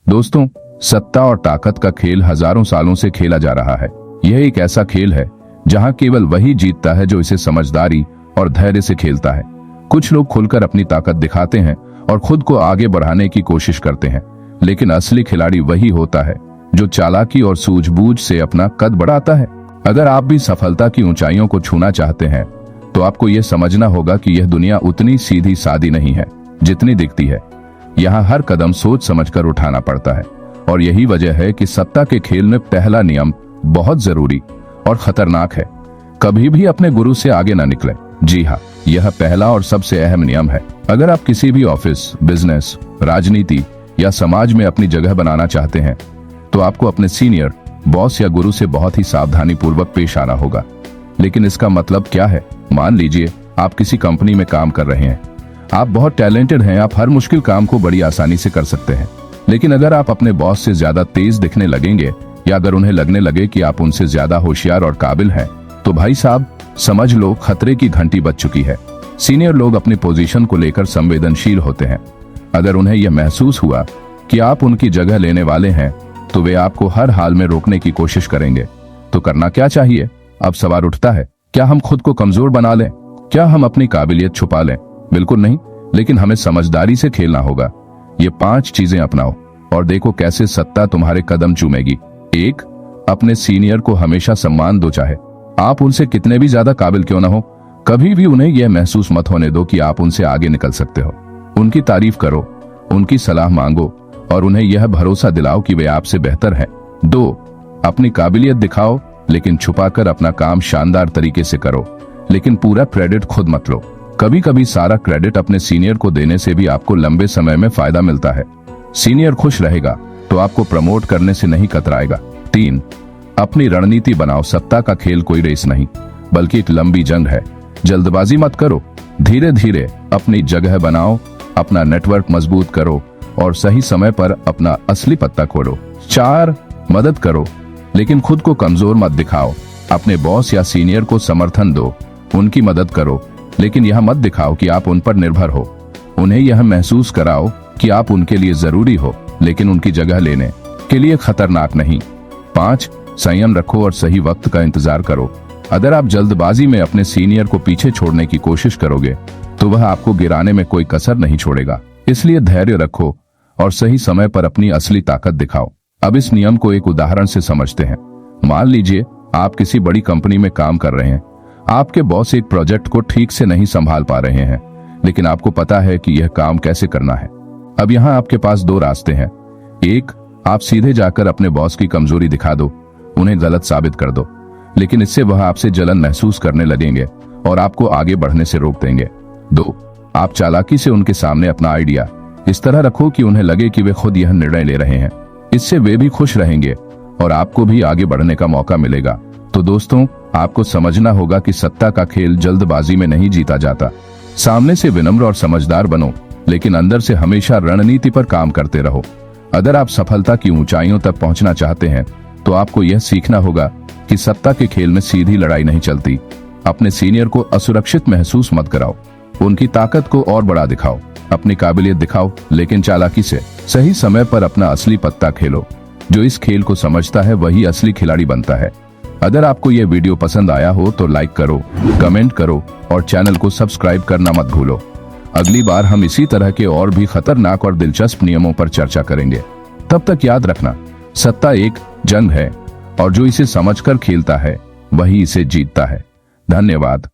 दोस्तों, सत्ता और ताकत का खेल हजारों सालों से खेला जा रहा है। यह एक ऐसा खेल है जहां केवल वही जीतता है जो इसे समझदारी और धैर्य से खेलता है। कुछ लोग खुलकर अपनी ताकत दिखाते हैं और खुद को आगे बढ़ाने की कोशिश करते हैं, लेकिन असली खिलाड़ी वही होता है जो चालाकी और सूझबूझ से अपना कद बढ़ाता है। अगर आप भी सफलता की ऊंचाइयों को छूना चाहते हैं तो आपको यह समझना होगा कि यह दुनिया उतनी सीधी सादी नहीं है जितनी दिखती है। यहाँ हर कदम सोच समझकर उठाना पड़ता है, और यही वजह है कि सत्ता के खेल में पहला नियम बहुत जरूरी और खतरनाक है। कभी भी अपने गुरु से आगे ना निकले। जी हाँ, यह पहला और सबसे अहम नियम है। अगर आप किसी भी ऑफिस, बिजनेस, राजनीति या समाज में अपनी जगह बनाना चाहते हैं तो आपको अपने सीनियर, बॉस या गुरु से बहुत ही सावधानी पूर्वक पेश आना होगा। लेकिन इसका मतलब क्या है? मान लीजिए आप किसी कंपनी में काम कर रहे हैं। आप बहुत टैलेंटेड हैं, आप हर मुश्किल काम को बड़ी आसानी से कर सकते हैं। लेकिन अगर आप अपने बॉस से ज्यादा तेज दिखने लगेंगे या अगर उन्हें लगने लगे कि आप उनसे ज्यादा होशियार और काबिल हैं, तो भाई साहब समझ लो खतरे की घंटी बज चुकी है। सीनियर लोग अपनी पोजीशन को लेकर संवेदनशील होते हैं। अगर उन्हें यह महसूस हुआ कि आप उनकी जगह लेने वाले हैं तो वे आपको हर हाल में रोकने की कोशिश करेंगे। तो करना क्या चाहिए? अब सवाल उठता है, क्या हम खुद को कमजोर बना लें? क्या हम अपनी काबिलियत छुपा लें? बिल्कुल नहीं, लेकिन हमें समझदारी से खेलना होगा। ये 5 चीजें अपनाओ और देखो कैसे सत्ता तुम्हारे कदम चूमेगी। 1. अपने सीनियर को हमेशा सम्मान दो, चाहे आप उनसे कितने भी ज्यादा काबिल क्यों ना हो। कभी भी उन्हें यह महसूस मत होने दो कि आप उनसे आगे निकल सकते हो। उनकी तारीफ करो, उनकी सलाह मांगो और उन्हें यह भरोसा दिलाओ कि वे आपसे बेहतर हैं। 2. अपनी काबिलियत दिखाओ, लेकिन छुपाकर अपना काम शानदार तरीके से करो, लेकिन पूरा क्रेडिट खुद मत लो। कभी कभी सारा क्रेडिट अपने सीनियर को देने से भी आपको लंबे समय में फायदा मिलता है। सीनियर खुश रहेगा तो आपको प्रमोट करने से नहीं कतराएगा। 3. अपनी रणनीति बनाओ। सत्ता का खेल कोई रेस नहीं, बल्कि एक लंबी जंग है। जल्दबाजी मत करो, धीरे धीरे अपनी जगह बनाओ, अपना नेटवर्क मजबूत करो और सही समय पर अपना असली पत्ता खोलो। 4. मदद करो, लेकिन खुद को कमजोर मत दिखाओ। अपने बॉस या सीनियर को समर्थन दो, उनकी मदद करो, लेकिन यह मत दिखाओ कि आप उन पर निर्भर हो। उन्हें यह महसूस कराओ कि आप उनके लिए जरूरी हो, लेकिन उनकी जगह लेने के लिए खतरनाक नहीं। 5. संयम रखो और सही वक्त का इंतजार करो। अगर आप जल्दबाजी में अपने सीनियर को पीछे छोड़ने की कोशिश करोगे तो वह आपको गिराने में कोई कसर नहीं छोड़ेगा। इसलिए धैर्य रखो और सही समय पर अपनी असली ताकत दिखाओ। अब इस नियम को एक उदाहरण से समझते हैं। मान लीजिए आप किसी बड़ी कंपनी में काम कर रहे हैं। आपके बॉस एक प्रोजेक्ट को ठीक से नहीं संभाल पा रहे हैं, लेकिन आपको पता है कि यह काम कैसे करना है। अब यहाँ आपके पास 2 रास्ते हैं। 1. आप सीधे जाकर अपने बॉस की कमजोरी दिखा दो, उन्हें गलत साबित कर दो, लेकिन इससे वह आपसे जलन महसूस करने लगेंगे और आपको आगे बढ़ने से रोक देंगे। 2. आप चालाकी से उनके सामने अपना आइडिया इस तरह रखो कि उन्हें लगे कि वे खुद यह निर्णय ले रहे हैं। इससे वे भी खुश रहेंगे और आपको भी आगे बढ़ने का मौका मिलेगा। तो दोस्तों, आपको समझना होगा कि सत्ता का खेल जल्दबाजी में नहीं जीता जाता। सामने से विनम्र और समझदार बनो, लेकिन अंदर से हमेशा रणनीति पर काम करते रहो। अगर आप सफलता की ऊंचाइयों तक पहुंचना चाहते हैं तो आपको यह सीखना होगा कि सत्ता के खेल में सीधी लड़ाई नहीं चलती। अपने सीनियर को असुरक्षित महसूस मत कराओ, उनकी ताकत को और बड़ा दिखाओ। अपनी काबिलियत दिखाओ, लेकिन चालाकी से। सही समय पर अपना असली पत्ता खेलो। जो इस खेल को समझता है वही असली खिलाड़ी बनता है। अगर आपको यह वीडियो पसंद आया हो तो लाइक करो, कमेंट करो और चैनल को सब्सक्राइब करना मत भूलो। अगली बार हम इसी तरह के और भी खतरनाक और दिलचस्प नियमों पर चर्चा करेंगे। तब तक याद रखना, सत्ता एक जंग है और जो इसे समझकर खेलता है वही इसे जीतता है। धन्यवाद।